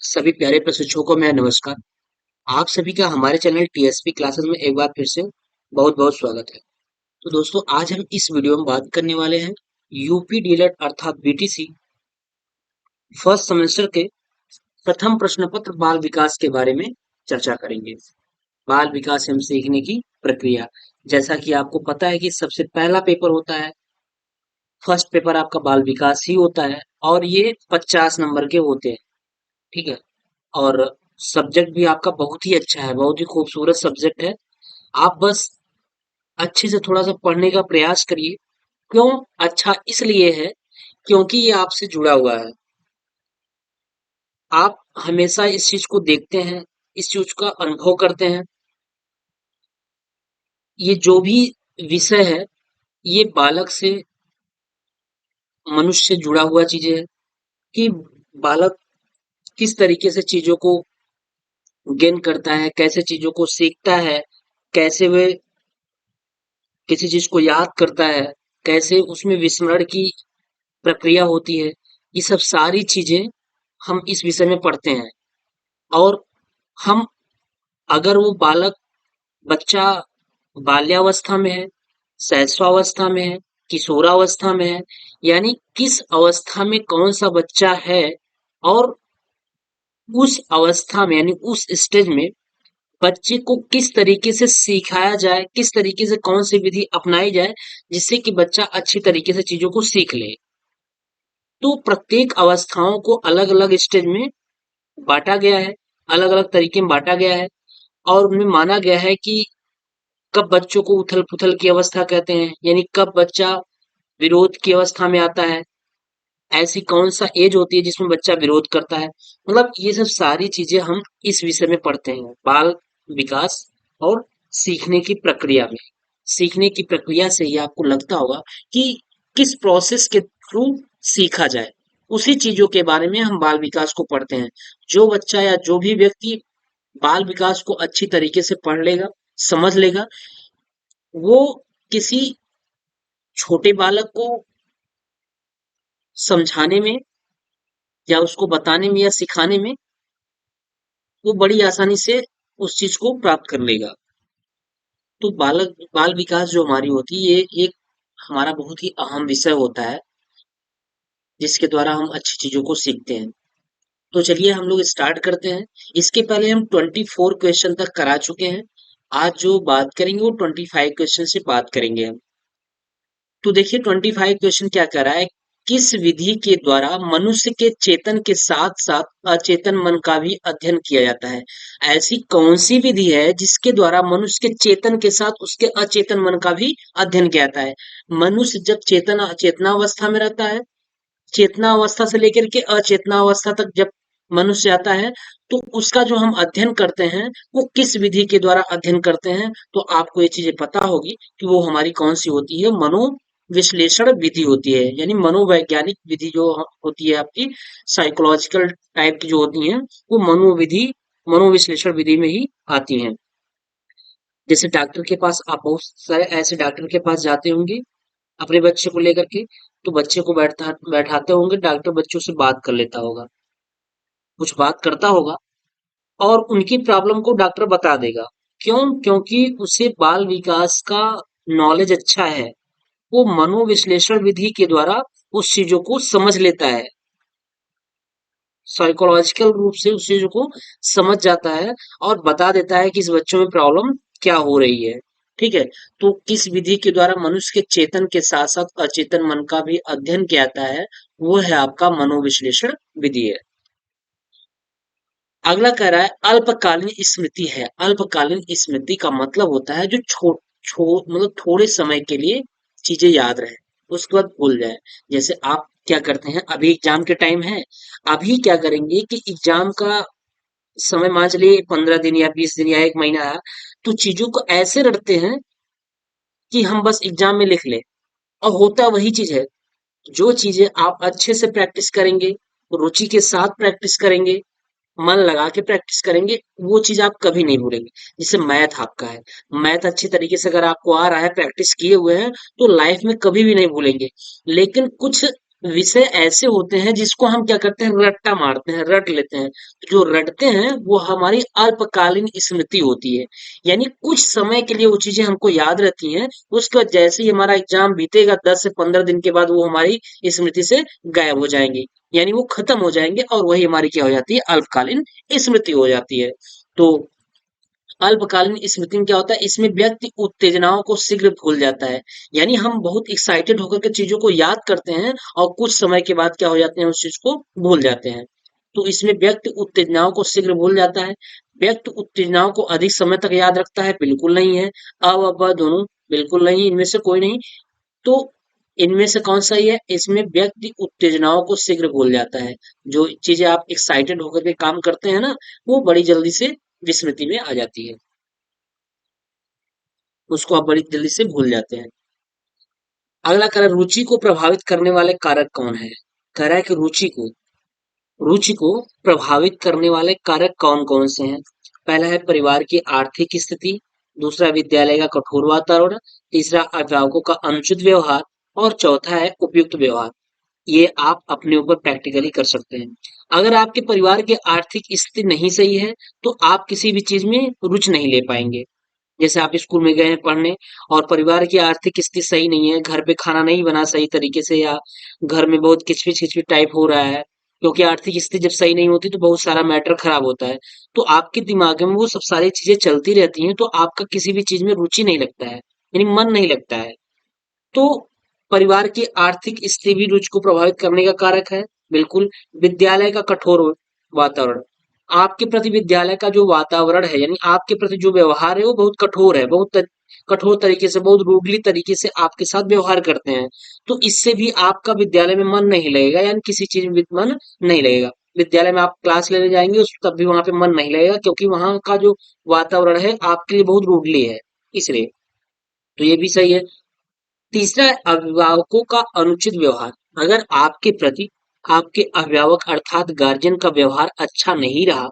सभी प्यारे प्रशिक्षुओं को मैं नमस्कार। आप सभी का हमारे चैनल टीएसपी क्लासेस में एक बार फिर से बहुत बहुत स्वागत है। तो दोस्तों, आज हम इस वीडियो में बात करने वाले हैं यूपी डीएलएड अर्थात बीटीसी फर्स्ट सेमेस्टर के प्रथम प्रश्न पत्र बाल विकास के बारे में चर्चा करेंगे। बाल विकास एवं सीखने की प्रक्रिया। जैसा कि आपको पता है कि सबसे पहला पेपर होता है, फर्स्ट पेपर आपका बाल विकास ही होता है और ये 50 नंबर के होते हैं। ठीक है। और सब्जेक्ट भी आपका बहुत ही अच्छा है, बहुत ही खूबसूरत सब्जेक्ट है। आप बस अच्छे से थोड़ा सा पढ़ने का प्रयास करिए। क्यों अच्छा? इसलिए है क्योंकि ये आपसे जुड़ा हुआ है। आप हमेशा इस चीज को देखते हैं, इस चीज का अनुभव करते हैं। ये जो भी विषय है, ये बालक से मनुष्य से जुड़ा हुआ चीजें है कि बालक किस तरीके से चीजों को गेन करता है, कैसे चीजों को सीखता है, कैसे वे किसी चीज को याद करता है, कैसे उसमें विस्मरण की प्रक्रिया होती है। ये सब सारी चीजें हम इस विषय में पढ़ते हैं। और हम अगर वो बालक बच्चा बाल्यावस्था में है, शैशवावस्था में है, किशोरावस्था में है, यानी किस अवस्था में कौन सा बच्चा है और उस अवस्था में यानी उस स्टेज में बच्चे को किस तरीके से सिखाया जाए, किस तरीके से कौन सी विधि अपनाई जाए जिससे कि बच्चा अच्छी तरीके से चीजों को सीख ले। तो प्रत्येक अवस्थाओं को अलग अलग स्टेज में बांटा गया है, अलग अलग तरीके में बांटा गया है। और उनमें माना गया है कि कब बच्चों को उथल पुथल की अवस्था कहते हैं, यानी कब बच्चा विरोध की अवस्था में आता है, ऐसी कौन सा एज होती है जिसमें बच्चा विरोध करता है। मतलब ये सब सारी चीजें हम इस विषय में पढ़ते हैं, बाल विकास और सीखने की प्रक्रिया में। सीखने की प्रक्रिया से ही आपको लगता होगा कि किस प्रोसेस के थ्रू सीखा जाए, उसी चीजों के बारे में हम बाल विकास को पढ़ते हैं। जो बच्चा या जो भी व्यक्ति बाल विकास को अच्छी तरीके से पढ़ लेगा, समझ लेगा, वो किसी छोटे बालक को समझाने में या उसको बताने में या सिखाने में वो बड़ी आसानी से उस चीज को प्राप्त कर लेगा। तो बाल विकास जो हमारी होती है, ये एक हमारा बहुत ही अहम विषय होता है जिसके द्वारा हम अच्छी चीजों को सीखते हैं। तो चलिए हम लोग स्टार्ट करते हैं। इसके पहले हम 24 क्वेश्चन तक करा चुके हैं। आज जो बात करेंगे वो 25 क्वेश्चन से बात करेंगे हम। तो देखिए 25 क्वेश्चन क्या कर रहा है, किस विधि के द्वारा मनुष्य के चेतन के साथ साथ अचेतन मन का भी अध्ययन किया जाता है। ऐसी कौन सी विधि है जिसके द्वारा मनुष्य के चेतन के साथ उसके अचेतन मन का भी अध्ययन किया जाता है। मनुष्य जब चेतन अचेतना अवस्था में रहता है, चेतना अवस्था से लेकर के अचेतना अवस्था तक जब मनुष्य आता है, तो उसका जो हम अध्ययन करते हैं वो किस विधि के द्वारा अध्ययन करते हैं। तो आपको ये चीजें पता होगी कि वो हमारी कौन सी होती है, मनो विश्लेषण विधि होती है, यानी मनोवैज्ञानिक विधि जो होती है आपकी, साइकोलॉजिकल टाइप की जो होती है, वो मनोविधि मनोविश्लेषण विधि में ही आती हैं। जैसे डॉक्टर के पास आप बहुत सारे ऐसे डॉक्टर के पास जाते होंगे अपने बच्चे को लेकर के, तो बच्चे को बैठाते होंगे, डॉक्टर बच्चों से बात कर लेता होगा, कुछ बात करता होगा और उनकी प्रॉब्लम को डॉक्टर बता देगा। क्यों? क्योंकि उसे बाल विकास का नॉलेज अच्छा है। वो मनोविश्लेषण विधि के द्वारा उस चीजों को समझ लेता है, साइकोलॉजिकल रूप से उस चीजों को समझ जाता है और बता देता है कि इस बच्चों में प्रॉब्लम क्या हो रही है। ठीक है। तो किस विधि के द्वारा मनुष्य के चेतन के साथ साथ अचेतन मन का भी अध्ययन किया जाता है, वो है आपका मनोविश्लेषण विधि है। अगला कह रहा है अल्पकालीन स्मृति है। अल्पकालीन स्मृति का मतलब होता है जो मतलब थोड़े समय के लिए चीजें याद रहे, उसके बाद भूल जाए। जैसे आप क्या करते हैं, अभी एग्जाम के टाइम है, अभी क्या करेंगे कि एग्जाम का समय मान चलिए 15 दिन या 20 दिन या 1 महीना है, तो चीजों को ऐसे रटते हैं कि हम बस एग्जाम में लिख लें। और होता वही चीज है, जो चीजें आप अच्छे से प्रैक्टिस करेंगे, रुचि के साथ प्रैक्टिस करेंगे, मन लगा के प्रैक्टिस करेंगे, वो चीज आप कभी नहीं भूलेंगे। जैसे मैथ आपका है, मैथ अच्छी तरीके से अगर आपको आ रहा है, प्रैक्टिस किए हुए हैं, तो लाइफ में कभी भी नहीं भूलेंगे। लेकिन कुछ विषय ऐसे होते हैं जिसको हम क्या करते हैं, रट्टा मारते हैं, रट लेते हैं। तो जो रटते हैं वो हमारी अल्पकालीन स्मृति होती है, यानी कुछ समय के लिए वो चीजें हमको याद रहती हैं। उसके बाद जैसे ही हमारा एग्जाम बीतेगा 10 से 15 दिन के बाद वो हमारी स्मृति से गायब हो जाएंगी, यानी वो खत्म हो जाएंगे, और वही हमारी क्या हो जाती है, अल्पकालीन स्मृति हो जाती है। तो अल्पकालीन स्मृति में क्या होता है, इसमें व्यक्ति उत्तेजनाओं को शीघ्र भूल जाता है, यानी हम बहुत एक्साइटेड होकर के चीजों को याद करते हैं और कुछ समय के बाद क्या हो जाते हैं, उस चीज को भूल जाते हैं। तो इसमें व्यक्ति उत्तेजनाओं को शीघ्र भूल जाता है। व्यक्ति उत्तेजनाओं को अधिक समय तक याद रखता है, बिल्कुल नहीं है। ब दोनों बिल्कुल नहीं, इनमें से कोई नहीं। तो इनमें से कौन सा ही है, इसमें व्यक्ति उत्तेजनाओं को शीघ्र भूल जाता है। जो चीजें आप एक्साइटेड होकर के काम करते हैं ना, वो बड़ी जल्दी से विस्मृति में आ जाती है, उसको आप बड़ी जल्दी से भूल जाते हैं। अगला कह रहा है, रुचि को प्रभावित करने वाले कारक कौन है। कह रहा है कि रुचि को प्रभावित करने वाले कारक कौन कौन से हैं। पहला है परिवार की आर्थिक स्थिति, दूसरा विद्यालय का कठोर वातावरण, तीसरा अभिभावकों का अनुचित व्यवहार, और चौथा है उपयुक्त व्यवहार। ये आप अपने ऊपर प्रैक्टिकली कर सकते हैं। अगर आपके परिवार की आर्थिक स्थिति नहीं सही है, तो आप किसी भी चीज में रुचि नहीं ले पाएंगे। जैसे आप स्कूल में गए हैं पढ़ने और परिवार की आर्थिक स्थिति सही नहीं है, घर पे खाना नहीं बना सही तरीके से, या घर में बहुत किचपिच किचपिच टाइप हो रहा है, क्योंकि आर्थिक स्थिति जब सही नहीं होती तो बहुत सारा मैटर खराब होता है। तो आपके दिमाग में वो सब सारी चीजें चलती रहती हैं, तो आपका किसी भी चीज में रुचि नहीं लगता है, यानी मन नहीं लगता है। तो परिवार की आर्थिक स्थिति भी रुचि को प्रभावित करने का कारक है, बिल्कुल। विद्यालय का कठोर वातावरण, आपके प्रति विद्यालय का जो वातावरण है, यानी आपके प्रति जो व्यवहार है वो बहुत कठोर है, कठोर तरीके से, बहुत रूडली तरीके से आपके साथ व्यवहार करते हैं। तो इससे भी आपका विद्यालय में मन नहीं लगेगा, यानी किसी चीज में भी मन नहीं लगेगा। विद्यालय में आप क्लास लेने जाएंगे उस तब भी वहां पे मन नहीं लगेगा, क्योंकि वहां का जो वातावरण है आपके लिए बहुत रूडली है, इसलिए। तो ये भी सही है। तीसरा है अभिभावकों का अनुचित व्यवहार। अगर आपके प्रति आपके अभिभावक अर्थात गार्जियन का व्यवहार अच्छा नहीं रहा,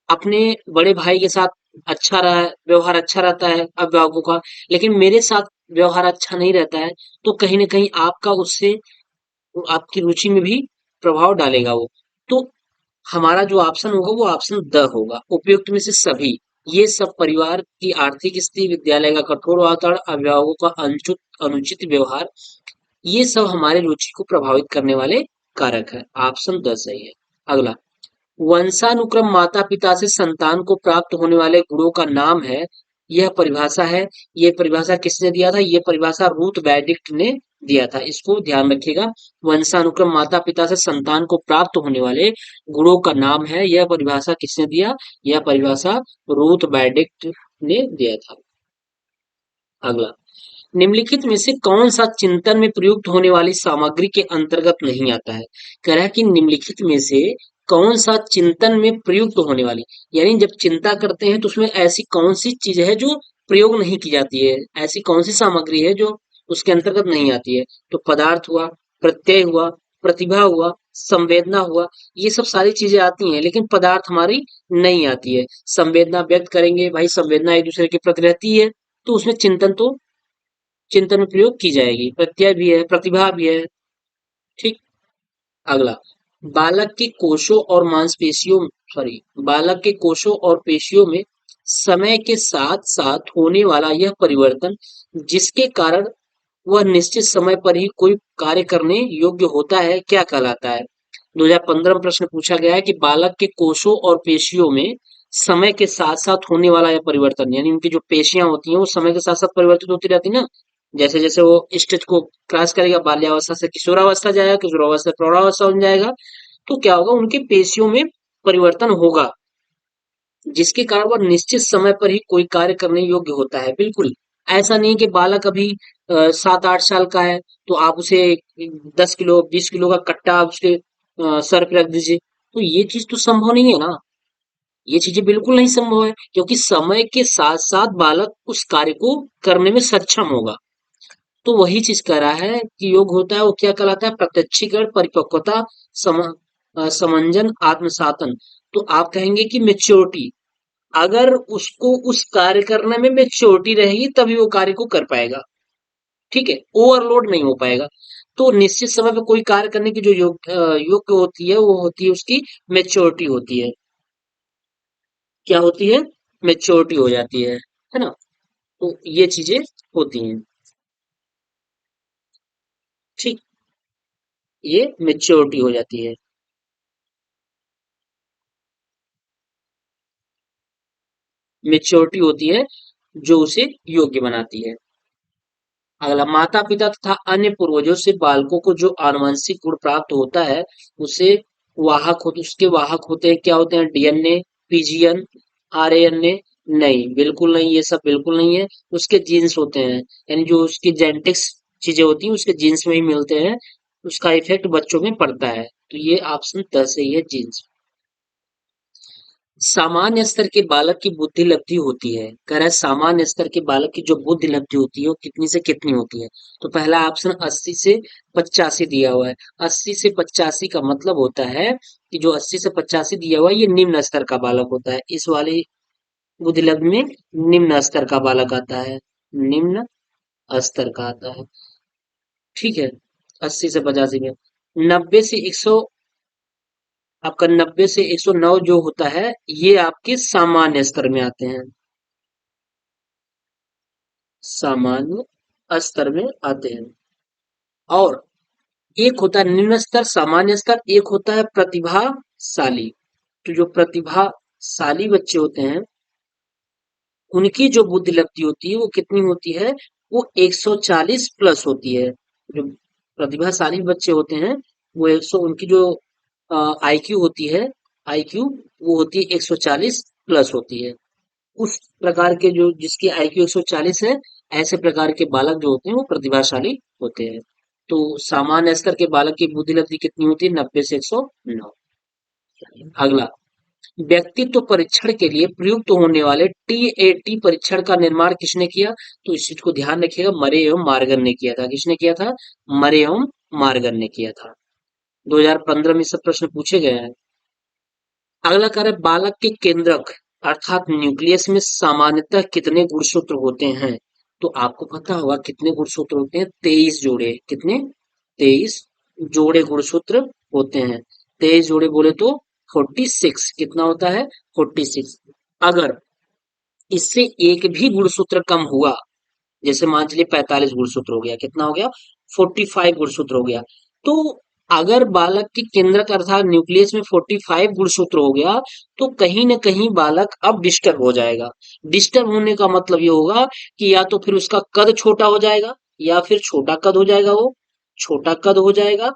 अपने बड़े भाई के साथ अच्छा रहा है, व्यवहार अच्छा रहता है अभिभावकों का, लेकिन मेरे साथ व्यवहार अच्छा नहीं रहता है, तो कहीं ना कहीं आपका उससे आपकी रुचि में भी प्रभाव डालेगा वो। तो हमारा जो ऑप्शन होगा वो ऑप्शन द होगा, उपयुक्त में से सभी। ये सब परिवार की आर्थिक स्थिति, विद्यालय का कठोर वातावरण, अभिभावकों का अनुचित अनुचित व्यवहार, ये सब हमारे रुचि को प्रभावित करने वाले कारक है। ऑप्शन द सही है। अगला, वंशानुक्रम माता पिता से संतान को प्राप्त होने वाले गुणों का नाम है। यह परिभाषा है, ये परिभाषा किसने दिया था, ये परिभाषा रूथ बेनेडिक्ट ने दिया था, इसको ध्यान रखिएगा। वंशानुक्रम माता पिता से संतान को प्राप्त होने वाले गुणों का नाम है, यह परिभाषा किसने दिया, यह परिभाषा रूथ बेनेडिक्ट ने दिया था। अगला, निम्नलिखित में से कौन सा चिंतन में प्रयुक्त होने वाली सामग्री के अंतर्गत नहीं आता है। कह रहा है कि निम्नलिखित में से कौन सा चिंतन में प्रयुक्त होने वाली, यानी जब चिंता करते हैं तो उसमें ऐसी कौन सी चीज है जो प्रयोग नहीं की जाती है, ऐसी कौन सी सामग्री है जो उसके अंतर्गत नहीं आती है। तो पदार्थ हुआ, प्रत्यय हुआ, प्रतिभा हुआ, संवेदना हुआ, ये सब सारी चीजें आती हैं, लेकिन पदार्थ हमारी नहीं आती है। संवेदना व्यक्त करेंगे भाई, संवेदना एक दूसरे के प्रति रहती है, तो उसमें चिंतन में प्रयोग की जाएगी। प्रत्यय भी है, प्रतिभा भी है, ठीक। अगला, बालक के कोशों और मांसपेशियों सॉरी बालक के कोशों और पेशियों में समय के साथ साथ होने वाला यह परिवर्तन, जिसके कारण वह निश्चित समय पर ही कोई कार्य करने योग्य होता है, क्या कहलाता है। 2015 में प्रश्न पूछा गया है कि बालक के कोशों और पेशियों में समय के साथ साथ होने वाला यह परिवर्तन, यानी उनकी जो पेशियां होती हैं वो समय के साथ साथ परिवर्तित होती रहती है ना। जैसे जैसे वो स्टेज को क्रॉस करेगा, बाल्यावस्था से किशोरावस्था जाएगा, किशोरावस्था से प्रौढ़ावस्था बन जाएगा, तो क्या होगा, उनके पेशियों में परिवर्तन होगा, जिसके कारण वह निश्चित समय पर ही कोई कार्य करने योग्य होता है। बिल्कुल ऐसा नहीं कि बालक अभी 7-8 साल का है तो आप उसे 10 किलो 20 किलो का कट्टा आप उसके सर पे रख दीजिए, तो ये चीज तो संभव नहीं है ना। ये चीजें बिल्कुल नहीं संभव है, क्योंकि समय के साथ साथ बालक उस कार्य को करने में सक्षम होगा। तो वही चीज कह रहा है कि योग होता है वो क्या कहलाता है, प्रत्यक्षीकरण, परिपक्वता, समंजन, आत्मसातन। तो आप कहेंगे कि मेच्योरिटी, अगर उसको उस कार्य करने में मेच्योरिटी रहेगी तभी वो कार्य को कर पाएगा, ठीक है, ओवरलोड नहीं हो पाएगा। तो निश्चित समय पे कोई कार्य करने की जो योग्य होती है वो होती है उसकी मेच्योरिटी होती है। क्या होती है? मेच्योरिटी हो जाती है ना? तो ये चीजें होती हैं। ठीक, ये मेच्योरिटी हो जाती है। मेच्योरिटी होती है जो उसे योग्य बनाती है। अगला, माता पिता तथा अन्य पूर्वजों से बालकों को जो आनुवंशिक गुण प्राप्त होता है उसे उसके वाहक होते हैं। क्या होते हैं? DNA, PGN, RNA? नहीं, बिल्कुल नहीं, ये सब बिल्कुल नहीं है। उसके जीन्स होते हैं, यानी जो उसकी जेनेटिक्स चीजें होती हैं उसके जीन्स में ही मिलते हैं। उसका इफेक्ट बच्चों में पड़ता है। तो ये ऑप्शन 10 सही है, जीन्स। सामान्य स्तर के बालक की बुद्धि लब्धि होती है। कह रहा है सामान्य स्तर के बालक की जो बुद्धि लब्धि होती है वो कितनी से कितनी होती है? तो पहला ऑप्शन 80 से 85 दिया हुआ है। 80 से 85 का मतलब होता है कि जो 80 से 85 दिया हुआ है ये निम्न स्तर का बालक होता है। इस वाले बुद्धि लब्धि में निम्न स्तर का बालक आता है, निम्न स्तर का आता है। ठीक है, 80 से 85 में। 90 से 100, आपका 90 से 109 जो होता है ये आपके सामान्य स्तर में आते हैं, सामान्य स्तर में आते हैं। और एक होता है निम्न स्तर, सामान्य स्तर, एक होता है प्रतिभाशाली। तो जो प्रतिभाशाली बच्चे होते हैं उनकी जो बुद्धि लगती होती है वो कितनी होती है? वो 140 प्लस होती है। जो प्रतिभाशाली बच्चे होते हैं वो 100, उनकी जो आईक्यू होती है, आईक्यू वो होती है 140 प्लस होती है। उस प्रकार के जो जिसकी आईक्यू 140 है, ऐसे प्रकार के बालक जो होते हैं वो प्रतिभाशाली होते हैं। तो सामान्य स्तर के बालक की बुद्धि लब्धि कितनी होती है? 90 से 109। अगला, व्यक्तित्व परीक्षण के लिए प्रयुक्त होने वाले टीएटी परीक्षण का निर्माण किसने किया? तो इस चीज को ध्यान रखिएगा, मरे एवं मार्गन ने किया था। किसने किया था? मरे एवं मार्गन ने किया था। 2015 में सब प्रश्न पूछे गए हैं। अगला कार्य, बालक के केंद्रक अर्थात न्यूक्लियस में सामान्यतः कितने गुणसूत्र होते हैं? तो आपको पता होगा कितने गुणसूत्र होते हैं? 23 जोड़े। कितने? 23 जोड़े गुणसूत्र होते हैं। 23 जोड़े बोले तो 46। कितना होता है? 46। अगर इससे एक भी गुणसूत्र कम हुआ, जैसे मान चलिए 45 गुणसूत्र हो गया, कितना हो गया? 45 गुणसूत्र हो गया। तो अगर बालक के केंद्रक अर्थात न्यूक्लियस में 45 गुणसूत्र हो गया तो कहीं ना कहीं बालक अब डिस्टर्ब हो जाएगा। डिस्टर्ब होने का मतलब ये होगा कि या तो फिर उसका कद छोटा हो जाएगा, या फिर छोटा कद हो जाएगा, वो छोटा कद हो जाएगा,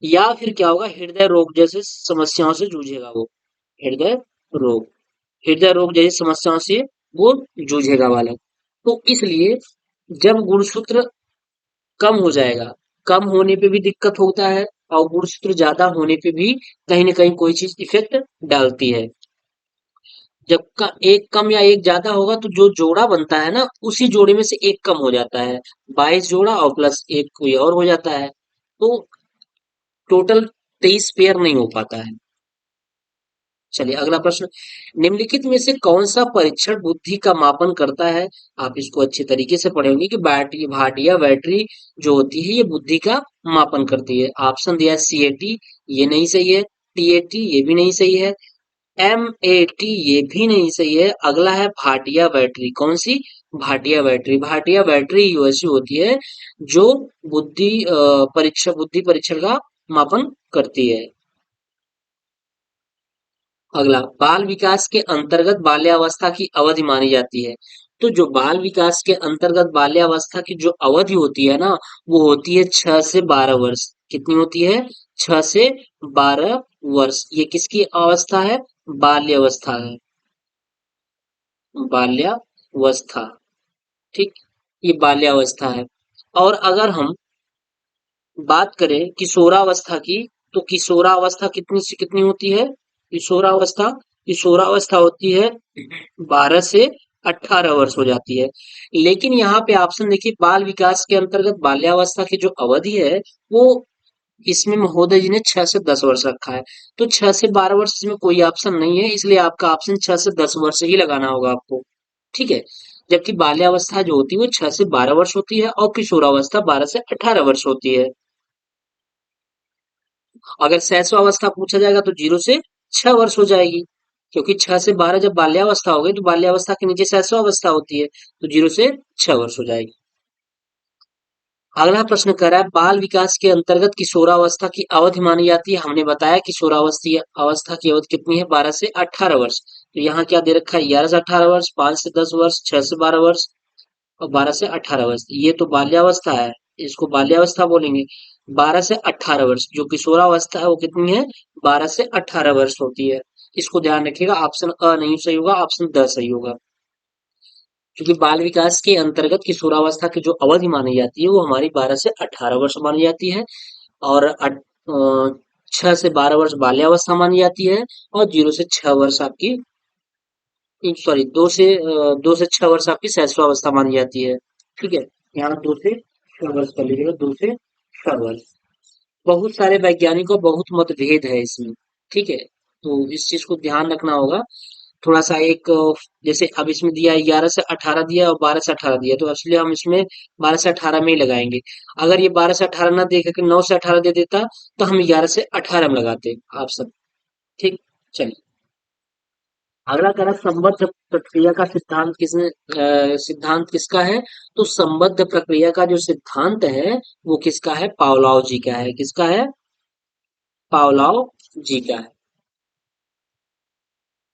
या फिर क्या होगा, हृदय रोग जैसे समस्याओं से जूझेगा वो। हृदय रोग, हृदय रोग जैसी समस्याओं से वो जूझेगा बालक। तो इसलिए जब गुणसूत्र कम हो जाएगा, कम होने पे भी दिक्कत होता है, और गुणसूत्र ज्यादा होने पे भी कहीं ना कहीं कोई चीज इफेक्ट डालती है। जब का एक कम या एक ज्यादा होगा तो जो जोड़ा बनता है ना उसी जोड़े में से एक कम हो जाता है। 22 जोड़ा और प्लस एक कोई और हो जाता है, तो टोटल 23 पेयर नहीं हो पाता है। चलिए अगला प्रश्न, निम्नलिखित में से कौन सा परीक्षण बुद्धि का मापन करता है? आप इसको अच्छे तरीके से पढ़ेंगे कि बैटरी भाटिया बैटरी जो होती है ये बुद्धि का मापन करती है। ऑप्शन दिया है सीएटी, ये नहीं सही है। टीएटी, ये भी नहीं सही है। एमएटी, ये भी नहीं सही है। अगला है भाटिया बैटरी। कौन सी? Bhatia battery. Bhatia battery USC होती है जो बुद्धि परीक्षण का मापन करती है। अगला, बाल विकास के अंतर्गत बाल्यावस्था की अवधि मानी जाती है। तो जो बाल विकास के अंतर्गत बाल्यावस्था की जो अवधि होती है ना वो होती है 6 से 12 वर्ष। कितनी होती है? 6 से 12 वर्ष। ये किसकी अवस्था है? बाल्यावस्था है, बाल्यावस्था। ठीक, ये बाल्यावस्था है। और अगर हम बात करें किशोरावस्था की, तो किशोरावस्था कितनी से कितनी होती है? किशोरावस्था, किशोरावस्था होती है 12 से 18 वर्ष हो जाती है। लेकिन यहाँ पे ऑप्शन देखिए, बाल विकास के अंतर्गत बाल्यावस्था की जो अवधि है वो इसमें महोदय जी ने 6 से 10 वर्ष रखा है। तो 6 से 12 वर्ष इसमें कोई ऑप्शन नहीं है, इसलिए आपका ऑप्शन 6 से 10 वर्ष ही लगाना होगा आपको। ठीक है, जबकि बाल्यावस्था जो होती है वो 6 से 12 वर्ष होती है और किशोरावस्था 12 से 18 वर्ष होती है। अगर शैशवावस्था पूछा जाएगा तो 0 से 6 वर्ष हो जाएगी, क्योंकि 6 से 12 जब बाल्यावस्था हो गई तो बाल्यावस्था के नीचे शैशवावस्था होती है, तो 0 से 6 वर्ष हो जाएगी। अगला प्रश्न कह रहा है बाल विकास के अंतर्गत किशोरावस्था की अवधि मानी जाती है। हमने बताया किशोरावस्थी अवस्था की अवधि कितनी है, 12 से 18 वर्ष। तो यहाँ क्या दे रखा है, 11 से 18 वर्ष, 5 से 10 वर्ष, 6 से 12 वर्ष और 12 से 18 वर्ष। ये तो बाल्यावस्था है, इसको बाल्यावस्था बोलेंगे। 12 से 18 वर्ष जो किशोरावस्था है वो कितनी है, 12 से 18 वर्ष होती है। इसको ध्यान रखिएगा, ऑप्शन अ नहीं सही होगा, ऑप्शन द सही होगा। क्योंकि बाल विकास के अंतर्गत किशोरावस्था की जो अवधि मानी जाती है वो हमारी 12 से 18 वर्ष मानी जाती है। और 6 से 12 वर्ष बाल्यावस्था मानी जाती है। और 0 से 6 वर्ष आपकी, सॉरी, 2 से 6 वर्ष आपकी शैशवावस्था मानी जाती है। ठीक है, यहाँ 2 से 6 वर्ष कर लीजिएगा, 2 से 6 वर्ष। बहुत सारे वैज्ञानिकों बहुत मतभेद है इसमें। ठीक है, तो इस चीज को ध्यान रखना होगा। थोड़ा सा एक जैसे अब इसमें दिया है 11 से 18 दिया है और 12 से 18 दिया है, तो इसलिए हम इसमें 12 से 18 में ही लगाएंगे। अगर ये 12 से 18 ना दे करके 9 से 18 दे देता तो हम 11 से 18 में लगाते आप सब। ठीक, चलिए। अगला कह रहा है संबद्ध प्रक्रिया का सिद्धांत किसने, सिद्धांत किसका है। तो संबद्ध प्रक्रिया का जो सिद्धांत है वो किसका है, पावलोव जी का है। किसका है, पावलोव जी का है।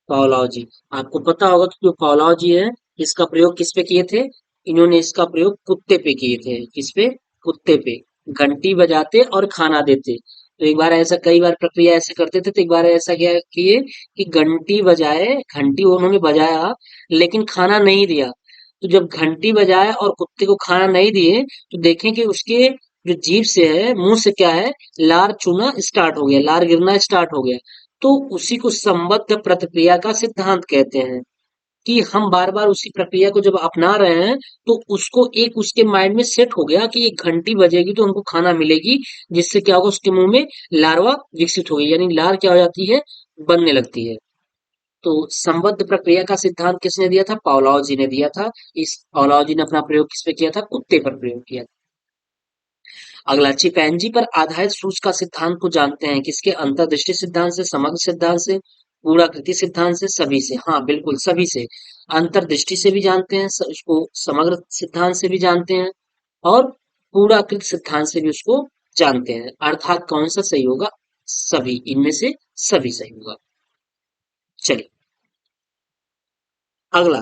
पावलोव जी, आपको पता होगा कि जो पावलोव जी है इसका प्रयोग किस पे किए थे, इन्होंने इसका प्रयोग कुत्ते पे किए थे। किस पे, कुत्ते पे। घंटी बजाते और खाना देते। तो एक बार ऐसा, कई बार प्रक्रिया ऐसे करते थे, तो एक बार ऐसा क्या किए कि घंटी बजाए, घंटी उन्होंने बजाया लेकिन खाना नहीं दिया। तो जब घंटी बजाए और कुत्ते को खाना नहीं दिए तो देखें कि उसके जो जीभ से है, मुंह से क्या है, लार चूना स्टार्ट हो गया, लार गिरना स्टार्ट हो गया। तो उसी को संबद्ध प्रतिक्रिया का सिद्धांत कहते हैं, कि हम बार बार उसी प्रक्रिया को जब अपना रहे हैं तो उसको एक उसके माइंड में सेट हो गया कि ये घंटी बजेगी तो हमको खाना मिलेगी, जिससे क्या होगा, उसके मुंह में लार्वा विकसित होगी, यानी लार क्या हो जाती है, बनने लगती है। तो संबद्ध प्रक्रिया का सिद्धांत किसने दिया था, पावलोव जी ने दिया था। इस पावलोव जी ने अपना प्रयोग किस पे किया था, कुत्ते पर प्रयोग किया था। अगला, चिपैंजी पर आधारित सूच का सिद्धांत को जानते हैं किसके, अंतर्दृष्टि सिद्धांत से, समग्र सिद्धांत से, पूराकृति सिद्धांत से, सभी से। हाँ बिल्कुल, सभी से। अंतर्दृष्टि से भी जानते हैं, उसको समग्र सिद्धांत से भी जानते हैं और पूराकृत सिद्धांत से भी उसको जानते हैं। अर्थात कौन सा सही होगा, सभी, इनमें से सभी सही होगा। चलिए, अगला,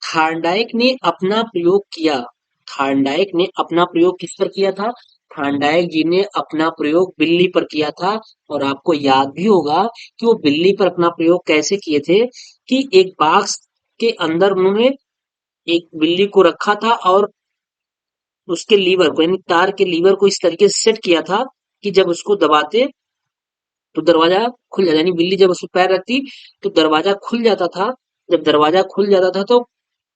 थार्नडाइक ने अपना प्रयोग किया। थार्नडाइक ने अपना प्रयोग किस पर किया था, थार्नडाइक जी ने अपना प्रयोग बिल्ली पर किया था। और आपको याद भी होगा कि वो बिल्ली पर अपना प्रयोग कैसे किए थे, कि एक बॉक्स के अंदर उन्होंने एक बिल्ली को रखा था और उसके लीवर को, यानी तार के लीवर को इस तरीके से सेट किया था कि जब उसको दबाते तो दरवाजा खुल जाता, यानी बिल्ली जब उसमें पैर रखती तो दरवाजा खुल जाता था। जब दरवाजा खुल जाता था तो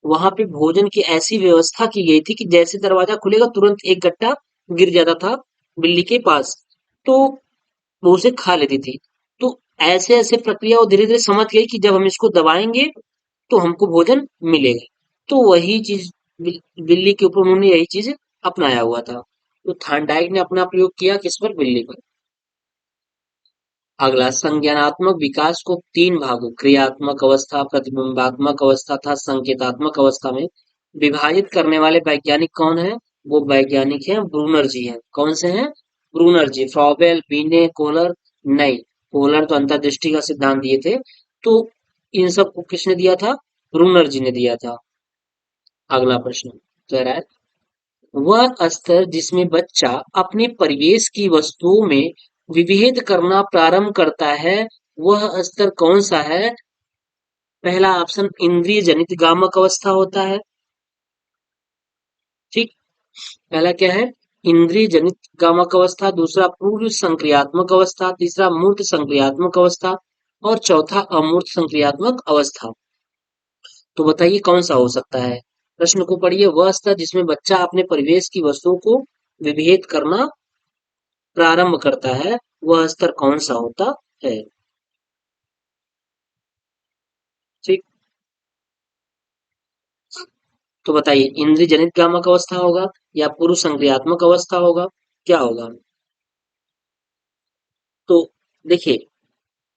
वहां पे भोजन की ऐसी व्यवस्था की गई थी कि जैसे दरवाजा खुलेगा तुरंत एक गट्टा गिर जाता था बिल्ली के पास, तो वो उसे खा लेती थी। तो ऐसे ऐसे प्रक्रिया वो धीरे धीरे समझ गई कि जब हम इसको दबाएंगे तो हमको भोजन मिलेगा। तो वही चीज बिल्ली के ऊपर उन्होंने यही चीज अपनाया हुआ था। तो थार्नडाइक ने अपना प्रयोग किया किस पर, बिल्ली पर। अगला, संज्ञानात्मक विकास को 3 भागों, क्रियात्मक अवस्था, प्रतिबिंबात्मक अवस्था तथा संकेतात्मक अवस्था में विभाजित करने वाले वैज्ञानिक कौन है। वो वैज्ञानिक हैं ब्रूनर जी हैं। कौन से हैं, ब्रूनर जी। फ्रॉबेल, बीने, कोहलर नहीं, कोहलर तो अंतर्दृष्टि का सिद्धांत दिए थे। तो इन सब को किसने दिया था, ब्रूनर जी ने दिया था। अगला प्रश्न कह रहा है वह स्तर जिसमें बच्चा अपने परिवेश की वस्तुओं में विभेद करना प्रारंभ करता है, वह स्तर कौन सा है। पहला ऑप्शन इंद्रिय जनित गामक अवस्था होता है। ठीक, पहला क्या है, इंद्रिय जनित गामक अवस्था। दूसरा पूर्व संक्रियात्मक अवस्था। तीसरा मूर्त संक्रियात्मक अवस्था। और चौथा अमूर्त संक्रियात्मक अवस्था। तो बताइए कौन सा हो सकता है। प्रश्न को पढ़िए, वह स्तर जिसमें बच्चा अपने परिवेश की वस्तुओं को विभेद करना प्रारंभ करता है, वह स्तर कौन सा होता है। ठीक, तो बताइए, इंद्रिय जनित गामक अवस्था होगा या पूर्व संक्रियात्मक अवस्था होगा, क्या होगा। देखिए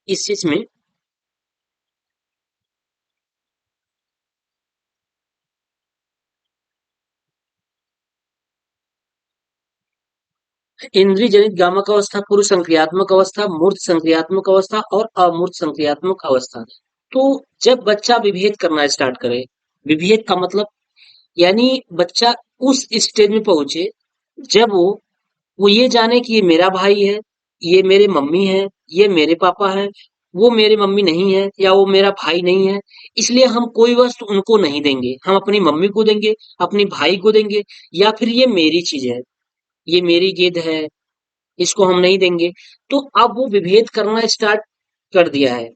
इस चीज में इंद्रिय जनित गामक अवस्था, पूर्व संक्रियात्मक अवस्था, मूर्त संक्रियात्मक अवस्था और अमूर्त संक्रियात्मक अवस्था। तो जब बच्चा विभेद करना स्टार्ट करे, विभेद का मतलब यानी बच्चा उस स्टेज में पहुंचे जब वो ये जाने कि ये मेरा भाई है, ये मेरे मम्मी है, ये मेरे पापा है, वो मेरे मम्मी नहीं है या वो मेरा भाई नहीं है, इसलिए हम कोई वस्तु उनको नहीं देंगे, हम अपनी मम्मी को देंगे, अपनी भाई को देंगे, या फिर ये मेरी चीज है, ये मेरी गेंद है, इसको हम नहीं देंगे। तो अब वो विभेद करना स्टार्ट कर दिया है,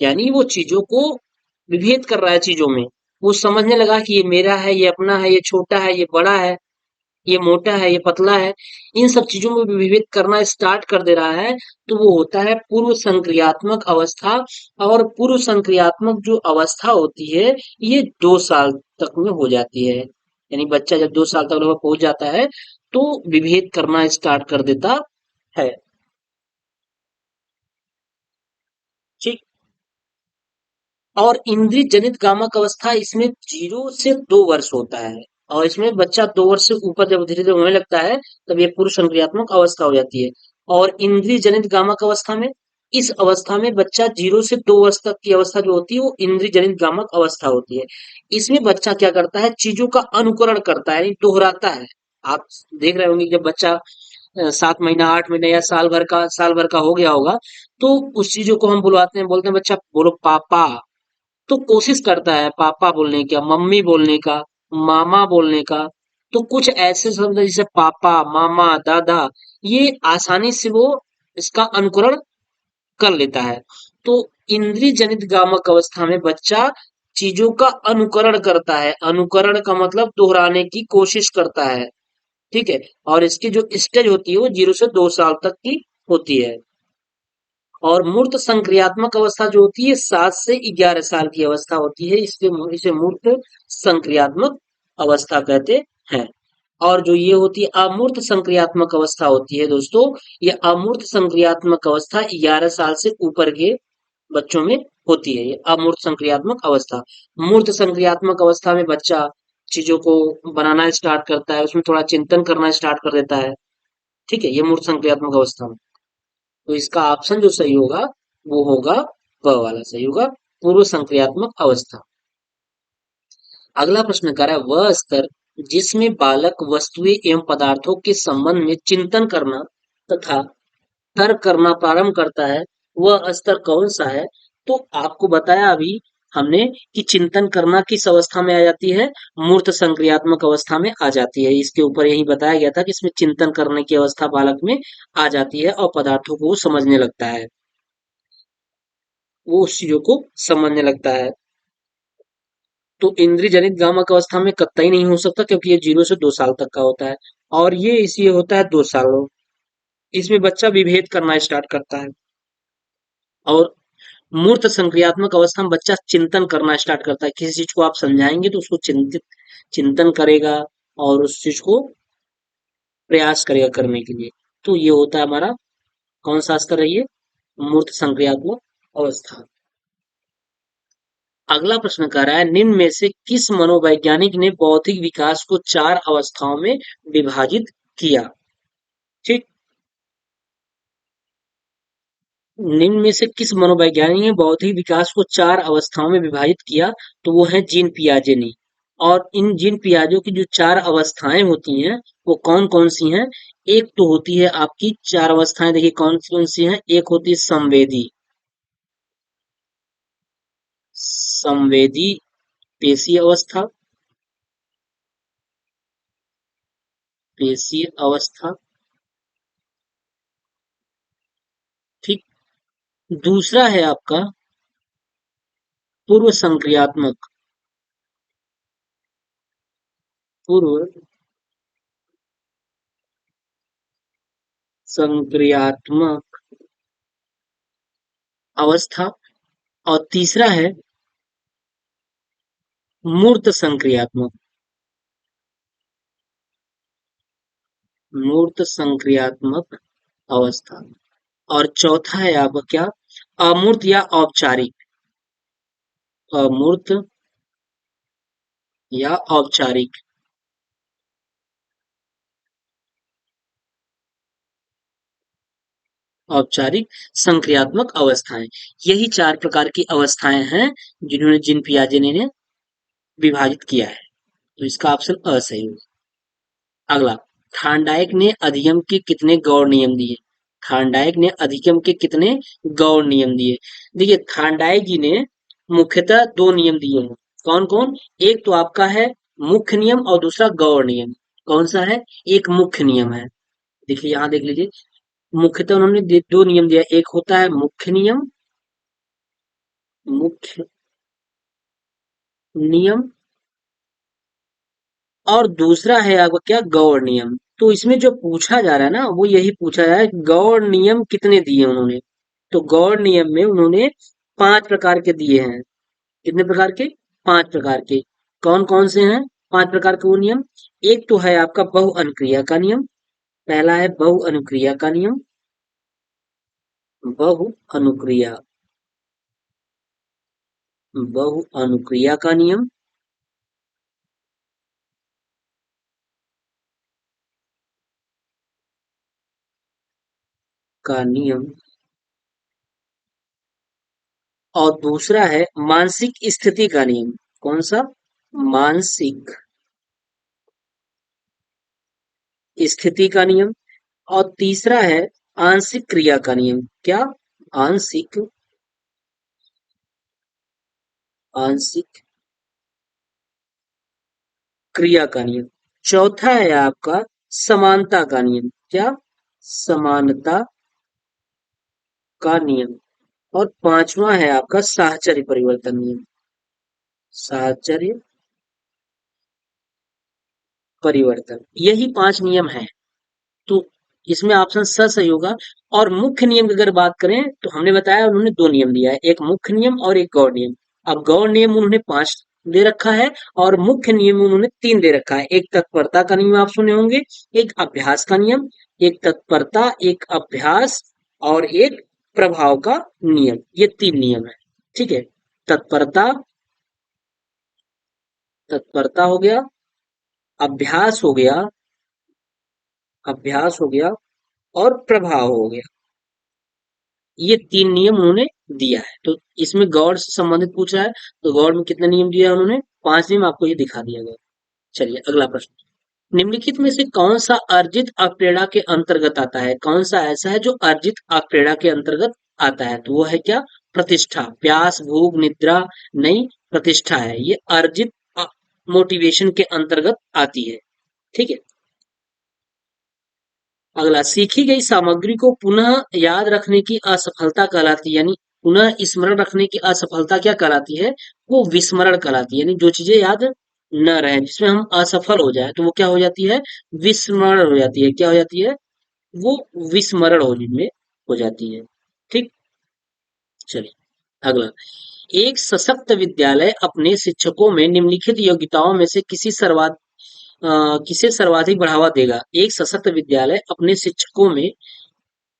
यानी वो चीजों को विभेद कर रहा है चीजों में। वो समझने लगा कि ये मेरा है, ये अपना है, ये छोटा है, ये बड़ा है, ये मोटा है, ये पतला है। इन सब चीजों में विभेद करना स्टार्ट कर दे रहा है। तो वो होता है पूर्व संक्रियात्मक अवस्था। और पूर्व संक्रियात्मक जो अवस्था होती है, ये 2 साल तक में हो जाती है। यानी बच्चा जब 2 साल तक लगभग पहुंच जाता है तो विभेद करना स्टार्ट कर देता है। ठीक। और इंद्रिय जनित कामक अवस्था इसमें 0 से 2 वर्ष होता है। और इसमें बच्चा 2 वर्ष से ऊपर जब धीरे धीरे होने लगता है तब ये पूर्व संक्रियात्मक अवस्था हो जाती है। और इंद्रिय जनित गामक अवस्था में, इस अवस्था में बच्चा 0 से 2 वर्ष तक की अवस्था जो होती है वो इंद्रिय जनित गामक अवस्था होती है। इसमें बच्चा क्या करता है, चीजों का अनुकरण करता है, यानी दोहराता है। आप देख रहे होंगे जब बच्चा 7 महीना 8 महीना या साल भर का हो गया होगा, तो उस चीजों को हम बुलवाते हैं, बोलते हैं बच्चा बोलो पापा। तो कोशिश करता है पापा बोलने का, मम्मी बोलने का, मामा बोलने का। तो कुछ ऐसे शब्द जैसे पापा, मामा, दादा, ये आसानी से वो इसका अनुकरण कर लेता है। तो इंद्रिय जनित गामक अवस्था में बच्चा चीजों का अनुकरण करता है। अनुकरण का मतलब दोहराने की कोशिश करता है। ठीक है। और इसकी जो स्टेज होती है वो 0 से 2 साल तक की होती है। और मूर्त संक्रियात्मक अवस्था जो होती है 7 से 11 साल की अवस्था होती है, इसलिए इसे मूर्त संक्रियात्मक अवस्था कहते हैं। और जो ये होती है अमूर्त संक्रियात्मक अवस्था होती है दोस्तों, ये अमूर्त संक्रियात्मक अवस्था 11 साल से ऊपर के बच्चों में होती है। ये अमूर्त संक्रियात्मक अवस्था। मूर्त संक्रियात्मक अवस्था में बच्चा चीजों को बनाना स्टार्ट करता है, उसमें थोड़ा चिंतन करना स्टार्ट कर देता है। ठीक है, ये मूर्त संक्रियात्मक अवस्था में। तो इसका ऑप्शन जो सही होगा वो होगा ब वाला सही होगा, पूर्व संक्रियात्मक अवस्था। अगला प्रश्न कह रहा है वह स्तर जिसमें बालक वस्तुएं एवं पदार्थों के संबंध में चिंतन करना तथा तर्क करना प्रारंभ करता है, वह स्तर कौन सा है? तो आपको बताया अभी हमने कि चिंतन करना किस अवस्था में आ जाती है, मूर्त संक्रियात्मक अवस्था में आ जाती है। इसके ऊपर यही बताया गया था कि इसमें चिंतन करने की अवस्था बालक में आ जाती है और पदार्थों को वो समझने लगता है, वो उस चीजों को समझने लगता है। तो इंद्रिय जनित गामक अवस्था में कतई नहीं हो सकता, क्योंकि ये 0 से 2 साल तक का होता है। और ये इसलिए होता है 2 सालों, इसमें बच्चा विभेद करना स्टार्ट करता है। और मूर्त संक्रियात्मक अवस्था में बच्चा चिंतन करना स्टार्ट करता है, किसी चीज को आप समझाएंगे तो उसको चिंतन करेगा और उस चीज को प्रयास करेगा करने के लिए। तो ये होता है हमारा कौन सा स्तर है, ये मूर्त संक्रियात्मक अवस्था। अगला प्रश्न कह रहा है निम्न में से किस मनोवैज्ञानिक ने बौद्धिक विकास को 4 अवस्थाओं में विभाजित किया? ठीक। निम्न में से किस मनोवैज्ञानिक ने बौद्धिक विकास को 4 अवस्थाओं में विभाजित किया? तो वो है जीन पियाजे ने। और इन जीन पियाजों की जो 4 अवस्थाएं होती हैं वो कौन कौन सी हैं? एक तो होती है आपकी 4 अवस्थाएं, देखिए कौन कौन सी हैं। एक होती है संवेदी, संवेदी पेशी अवस्था, पेशी अवस्था। ठीक। दूसरा है आपका पूर्व संक्रियात्मक, पूर्व संक्रियात्मक अवस्था। और तीसरा है मूर्त संक्रियात्मक, मूर्त संक्रियात्मक अवस्था। और चौथा है आपका क्या, अमूर्त या औपचारिक। अमूर्त या औपचारिक। औपचारिक संक्रियात्मक अवस्थाएं, यही चार प्रकार की अवस्थाएं हैं जिन्होंने जिन पियाजे ने विभाजित किया है। तो इसका ऑप्शन अ सही होगा। अगला, थार्नडाइक ने अधिगम के कितने गौण नियम दिए। थार्नडाइक ने अधिगम के कितने गौण नियम दिए। देखिए थार्नडाइक जी ने मुख्यतः दो नियम दिए हैं। कौन कौन, एक तो आपका है मुख्य नियम और दूसरा गौण नियम। कौन सा है, एक मुख्य नियम है। देखिए यहाँ देख लीजिए, मुख्यतः उन्होंने दो नियम दिया, एक होता है मुख्य नियम, मुख्य नियम, और दूसरा है आपका क्या, गौण नियम। तो इसमें जो पूछा जा रहा है ना, वो यही पूछा जा रहा है कि गौण नियम कितने दिए उन्होंने। तो गौण नियम में उन्होंने पांच प्रकार के दिए हैं। कितने प्रकार के, पांच प्रकार के। कौन कौन से हैं पांच प्रकार के वो नियम। एक तो है आपका बहु अनुक्रिया का नियम। पहला है बहु अनुक्रिया का नियम। बहु अनुक्रिया, बहु अनुक्रिया का नियम। का नियम, और दूसरा है मानसिक स्थिति का नियम। कौन सा, मानसिक स्थिति का नियम। और तीसरा है आंशिक क्रिया का नियम। क्या, आंशिक, आंशिक क्रिया का नियम। चौथा है आपका समानता का नियम। क्या, समानता का नियम। और पांचवा है आपका साहचर्य परिवर्तन नियम। साहचर्य परिवर्तन, यही पांच नियम है। तो इसमें ऑप्शन स सही होगा। और मुख्य नियम की अगर बात करें तो हमने बताया उन्होंने दो नियम दिया है, एक मुख्य नियम और एक गौण नियम। अब गौण नियम उन्होंने पांच दे रखा है और मुख्य नियम उन्होंने तीन दे रखा है। एक तत्परता का नियम आप सुने होंगे, एक अभ्यास का नियम, एक तत्परता, एक अभ्यास, और एक प्रभाव का नियम। ये तीन नियम है। ठीक है, तत्परता, तत्परता हो गया, अभ्यास हो गया, अभ्यास हो गया, और प्रभाव हो गया। ये तीन नियम उन्होंने दिया है। तो इसमें गौड़ से संबंधित पूछ रहा है, तो गौड़ में कितने नियम दिया है उन्होंने, पांच नियम आपको ये दिखा दिया गया। चलिए अगला प्रश्न, निम्नलिखित में से कौन सा अर्जित अप्रेरणा के अंतर्गत आता है। कौन सा ऐसा है जो अर्जित अप्रेरणा के अंतर्गत आता है। तो वो है क्या, प्रतिष्ठा, प्यास, भूख, निद्रा नहीं, प्रतिष्ठा है ये अर्जित मोटिवेशन के अंतर्गत आती है। ठीक है, अगला, सीखी गई सामग्री को पुनः याद रखने की असफलता कहलाती है, यानी पुनः स्मरण रखने की असफलता क्या कहलाती है, वो विस्मरण कहलाती है। यानी जो चीजें याद न रहे, जिसमें हम असफल हो जाए, तो वो क्या हो जाती है, विस्मरण हो जाती है। क्या हो जाती है, वो विस्मरण होने में हो जाती है। ठीक, चलिए अगला, एक सशक्त विद्यालय अपने शिक्षकों में निम्नलिखित योग्यताओं में से किसे सर्वाधिक बढ़ावा देगा। एक सशक्त विद्यालय अपने शिक्षकों में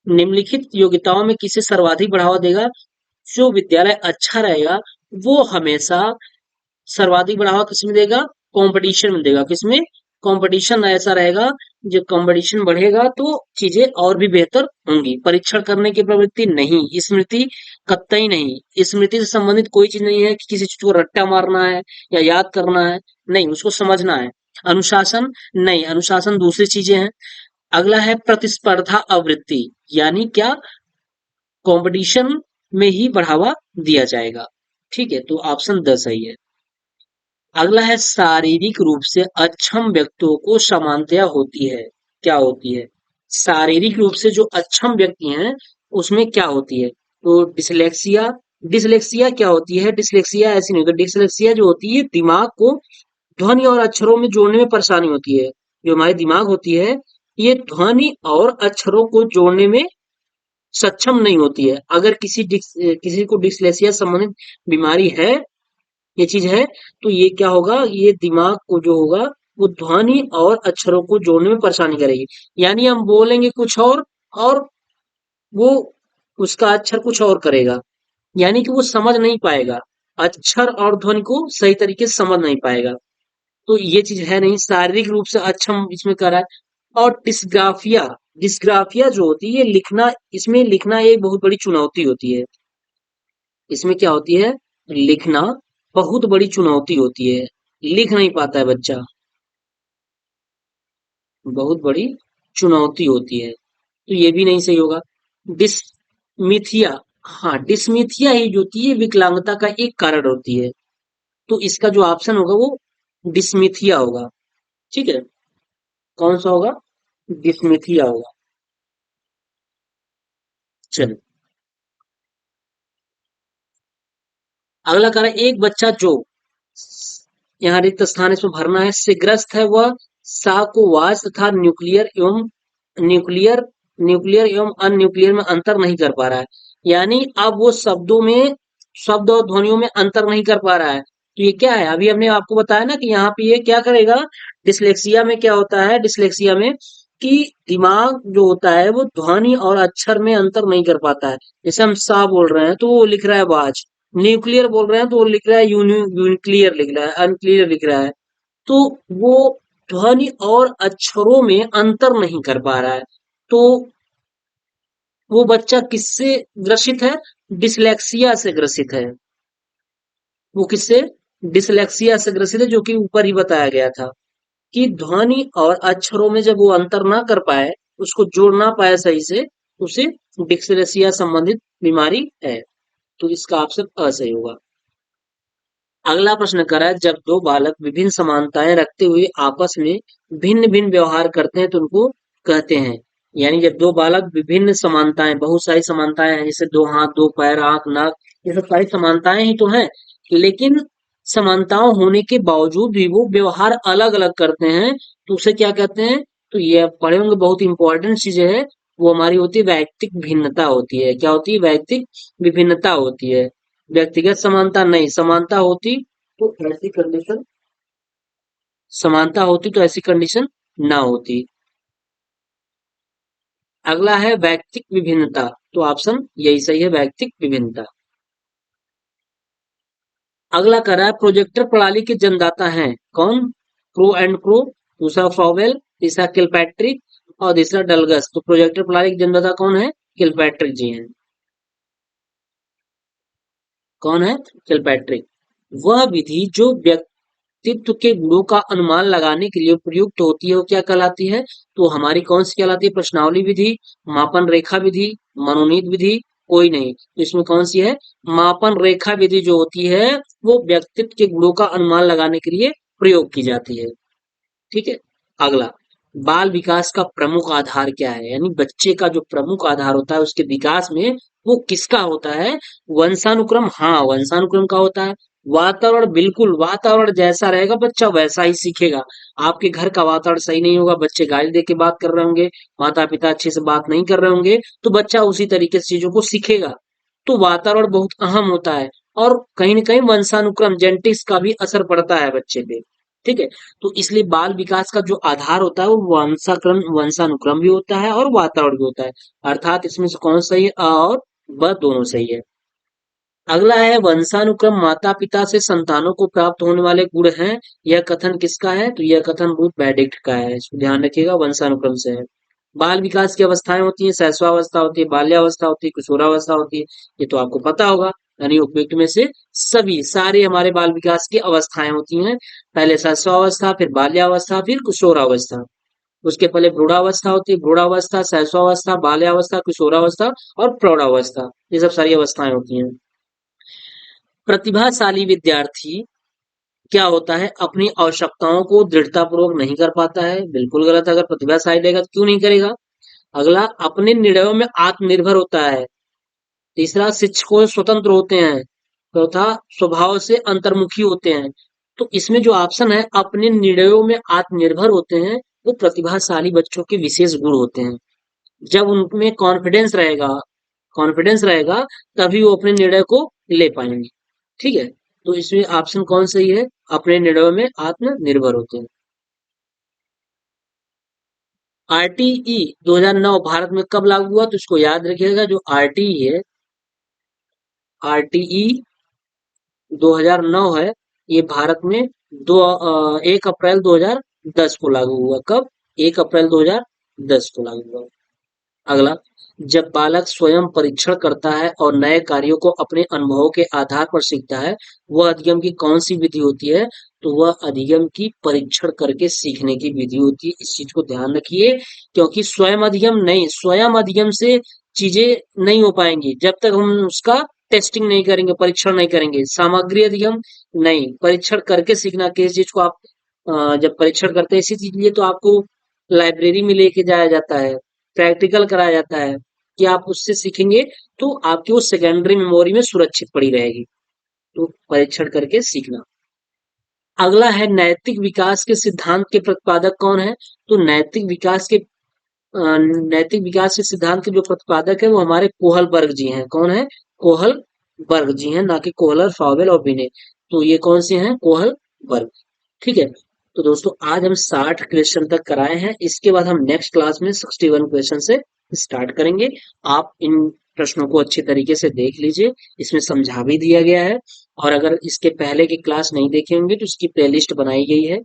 निम्नलिखित योग्यताओं में किसे सर्वाधिक बढ़ावा देगा। जो विद्यालय अच्छा रहेगा वो हमेशा सर्वाधिक बढ़ावा किसमें देगा, कंपटीशन में देगा। किसमें, कंपटीशन ऐसा रहेगा, जब कंपटीशन बढ़ेगा तो चीजें और भी बेहतर होंगी। परीक्षण करने की प्रवृत्ति नहीं, स्मृति कतई नहीं, स्मृति से संबंधित कोई चीज नहीं है कि किसी चीज को रट्टा मारना है या याद करना है, नहीं, उसको समझना है। अनुशासन नहीं, अनुशासन दूसरी चीजें हैं। अगला है प्रतिस्पर्धा आवृत्ति, यानी क्या, कंपटीशन में ही बढ़ावा दिया जाएगा। ठीक है, तो ऑप्शन 10 सही है। अगला है शारीरिक रूप से अक्षम व्यक्तियों को समानता होती है। क्या होती है, शारीरिक रूप से जो अक्षम व्यक्ति हैं उसमें क्या होती है, तो डिसलेक्सिया। डिसलेक्सिया क्या होती है, डिसलेक्सिया ऐसी नहीं होती। डिसलेक्सिया जो होती है, दिमाग को ध्वनि और अक्षरों में जोड़ने में परेशानी होती है। जो हमारी दिमाग होती है, ये ध्वनि और अक्षरों को जोड़ने में सक्षम नहीं होती है। अगर किसी को डिसलेक्सिया संबंधित बीमारी है, ये चीज है, तो ये क्या होगा, ये दिमाग को जो होगा वो ध्वनि और अक्षरों को जोड़ने में परेशानी करेगी। यानी हम बोलेंगे कुछ और वो उसका अक्षर कुछ और करेगा, यानी कि वो समझ नहीं पाएगा, अक्षर और ध्वनि को सही तरीके से समझ नहीं पाएगा। तो ये चीज है नहीं, शारीरिक रूप से अक्षम इसमें करा है। और डिस्ग्राफिया, डिस्ग्राफिया जो होती है लिखना, इसमें लिखना एक बहुत बड़ी चुनौती होती है। इसमें क्या होती है, लिखना बहुत बड़ी चुनौती होती है, लिख नहीं पाता है बच्चा, बहुत बड़ी चुनौती होती है। तो ये भी नहीं सही होगा। डिसमिथिया, हाँ डिसमिथिया ही जो होती है विकलांगता का एक कारण होती है। तो इसका जो ऑप्शन होगा वो डिसमिथिया होगा। ठीक है, कौन सा होगा, डिसमिथिया होगा। चलो, अगला कह रहा है एक बच्चा जो, यहाँ रिक्त स्थान इसमें भरना है, से ग्रस्त है, वह साकोवाज तथा न्यूक्लियर न्यूक्लियर एवं अनन्यूक्लियर में अंतर नहीं कर पा रहा है। यानी अब वो शब्दों में, शब्द और ध्वनियों में अंतर नहीं कर पा रहा है। तो ये क्या है, अभी हमने आपको बताया ना कि यहाँ पे ये क्या करेगा, डिसलेक्सिया में क्या होता है, डिसलेक्सिया में कि दिमाग जो होता है वो ध्वनि और अक्षर में अंतर नहीं कर पाता है। जैसे हम सा बोल रहे हैं तो वो लिख रहा है बाज, न्यूक्लियर बोल रहे हैं तो वो लिख रहा है यूनिक्लियर, लिख रहा है अनक्लियर, लिख रहा है। तो वो ध्वनि और अक्षरों में अंतर नहीं कर पा रहा है। तो वो बच्चा किससे ग्रसित है, डिसलेक्सिया से ग्रसित है। वो किससे, डिसलेक्सिया से ग्रसित है, जो कि ऊपर ही बताया गया था कि ध्वनि और अक्षरों में जब वो अंतर ना कर पाए, उसको जोड़ ना पाए सही से, उसे डिसलेक्सिया संबंधित बीमारी है। तो इसका ऑप्शन असही होगा। अगला प्रश्न करा है, जब दो बालक विभिन्न समानताएं रखते हुए आपस में भिन्न भिन्न व्यवहार करते हैं तो उनको कहते हैं। यानी जब दो बालक विभिन्न समानताएं, बहुत सारी समानताएं हैं, जैसे दो हाथ, दो पैर, आंख, नाक, ये सब सारी समानताएं ही तो हैं, लेकिन समानताओं होने के बावजूद भी वो व्यवहार अलग अलग करते हैं, तो उसे क्या कहते हैं। तो ये आप पढ़े होंगे, बहुत इंपॉर्टेंट चीजें है, वो हमारी होती है वैयक्तिक भिन्नता होती है। क्या होती है, वैयक्तिक विभिन्नता होती है। व्यक्तिगत समानता नहीं, समानता होती तो ऐसी कंडीशन, समानता होती तो ऐसी कंडीशन ना होती। अगला है वैयक्तिक विभिन्नता, तो ऑप्शन यही सही है, वैयक्तिक विभिन्नता। अगला कह रहा है प्रोजेक्टर प्रणाली के जन्मदाता हैं कौन, क्रो एंड क्रो, दूसरा फ्रॉवेल, तीसरा किलपैट्रिक और तीसरा डलगस। तो प्रोजेक्टर प्रणाली के जन्मदाता कौन है, किलपैट्रिक जी हैं। कौन है, किलपैट्रिक। वह विधि जो व्यक्तित्व के गुणों का अनुमान लगाने के लिए प्रयुक्त होती है वो क्या कहलाती है, तो हमारी कौन सी कहलाती है, प्रश्नावली विधि, मापन रेखा विधि, मनोनीत विधि, कोई नहीं। तो इसमें कौन सी है, मापन रेखा विधि जो होती है वो व्यक्तित्व के गुणों का अनुमान लगाने के लिए प्रयोग की जाती है। ठीक है। अगला, बाल विकास का प्रमुख आधार क्या है, यानी बच्चे का जो प्रमुख आधार होता है उसके विकास में वो किसका होता है, वंशानुक्रम, हाँ वंशानुक्रम का होता है। वातावरण, बिल्कुल वातावरण जैसा रहेगा बच्चा वैसा ही सीखेगा। आपके घर का वातावरण सही नहीं होगा, बच्चे गाली दे के बात कर रहे होंगे, माता पिता अच्छे से बात नहीं कर रहे होंगे, तो बच्चा उसी तरीके से चीजों को सीखेगा। तो वातावरण बहुत अहम होता है। और कहीं ना कहीं वंशानुक्रम, जेनेटिक्स का भी असर पड़ता है बच्चे पे। ठीक है। तो इसलिए बाल विकास का जो आधार होता है वो वंशाक्रम, वंशानुक्रम भी होता है और वातावरण भी होता है। अर्थात इसमें से कौन सही है, अ और ब दोनों सही है। अगला है वंशानुक्रम माता पिता से संतानों को प्राप्त होने वाले गुण हैं, यह कथन किसका है, तो यह कथन रूथ बेडिक्ट का है, इसको ध्यान रखिएगा, वंशानुक्रम से है। बाल विकास की अवस्थाएं होती हैं, शैशवावस्था होती है, बाल्यावस्था होती है, किशोरावस्था होती है, ये तो आपको पता होगा। यानी उपयुक्त में से सभी सारे हमारे बाल विकास की अवस्थाएं होती हैं, पहले शैशवावस्था, फिर बाल्यावस्था, फिर किशोरावस्था। उसके पहले भ्रूणावस्था होती है, भ्रूणावस्था, शैशवावस्था, बाल्यावस्था, किशोरावस्था और प्रौढ़ावस्था, ये सब सारी अवस्थाएं होती हैं। प्रतिभाशाली विद्यार्थी क्या होता है, अपनी आवश्यकताओं को दृढ़तापूर्वक नहीं कर पाता है, बिल्कुल गलत। अगर प्रतिभाशाली रहेगा तो क्यों नहीं करेगा। अगला, अपने निर्णयों में आत्मनिर्भर होता है। तीसरा, शिक्षकों से स्वतंत्र होते हैं। चौथा, स्वभाव से अंतर्मुखी होते हैं। तो इसमें जो ऑप्शन है अपने निर्णयों में आत्मनिर्भर होते हैं, वो प्रतिभाशाली बच्चों के विशेष गुण होते हैं। जब उनमें कॉन्फिडेंस रहेगा, कॉन्फिडेंस रहेगा तभी वो अपने निर्णय को ले पाएंगे। ठीक है। तो इसमें ऑप्शन कौन सही है, अपने निर्णयों में आत्मनिर्भर होते हैं। आरटीई 2009 भारत में कब लागू हुआ, तो इसको याद रखिएगा। जो आरटीई है, आरटीई 2009 है, ये भारत में 1 अप्रैल 2010 को लागू हुआ। कब? 1 अप्रैल 2010 को लागू हुआ। अगला, जब बालक स्वयं परीक्षण करता है और नए कार्यों को अपने अनुभवों के आधार पर सीखता है, वह अधिगम की कौन सी विधि होती है, तो वह अधिगम की परीक्षण करके सीखने की विधि होती है। इस चीज को ध्यान रखिए, क्योंकि स्वयं अधिगम से चीजें नहीं हो पाएंगी जब तक हम उसका टेस्टिंग नहीं करेंगे, परीक्षण नहीं करेंगे। सामग्री अधिगम नहीं, परीक्षण करके सीखना। किसी चीज को आप जब परीक्षण करते हैं इसी चीज लिए तो आपको लाइब्रेरी में लेके जाया जाता है, प्रैक्टिकल कराया जाता है कि आप उससे सीखेंगे तो आपकी वो सेकेंडरी मेमोरी में सुरक्षित पड़ी रहेगी। तो परीक्षण करके सीखना। अगला है, नैतिक विकास के सिद्धांत के प्रतिपादक कौन है, तो नैतिक विकास के सिद्धांत के जो प्रतिपादक है वो हमारे कोहलबर्ग जी हैं। कौन है? कोहलबर्ग जी हैं, ना कि कोहलर, फावेल और बिने। तो ये कौन से हैं? कोहलबर्ग। ठीक है। तो दोस्तों आज हम 60 क्वेश्चन तक कराए हैं। इसके बाद हम नेक्स्ट क्लास में 61 क्वेश्चन से स्टार्ट करेंगे। आप इन प्रश्नों को अच्छी तरीके से देख लीजिए, इसमें समझा भी दिया गया है। और अगर इसके पहले की क्लास नहीं देखे होंगे तो इसकी प्लेलिस्ट बनाई गई है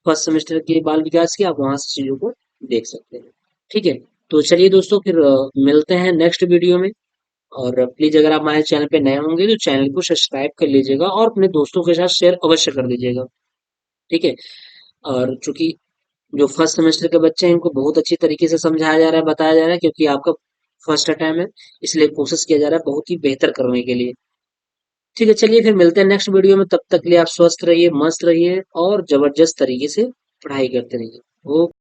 फर्स्ट सेमेस्टर के बाल विकास की, आप वहां से चीजों को देख सकते हैं। ठीक है। तो चलिए दोस्तों, फिर मिलते हैं नेक्स्ट वीडियो में। और प्लीज अगर आप हमारे चैनल पे नए होंगे तो चैनल को सब्सक्राइब कर लीजिएगा और अपने दोस्तों के साथ शेयर अवश्य कर दीजिएगा। ठीक है। और चूंकि जो फर्स्ट सेमेस्टर के बच्चे हैं इनको बहुत अच्छी तरीके से समझाया जा रहा है, बताया जा रहा है, क्योंकि आपका फर्स्ट टाइम है, इसलिए कोशिश किया जा रहा है बहुत ही बेहतर करने के लिए। ठीक है, चलिए फिर मिलते हैं नेक्स्ट वीडियो में। तब तक के लिए आप स्वस्थ रहिए, मस्त रहिए और जबरदस्त तरीके से पढ़ाई करते रहिए। ओके।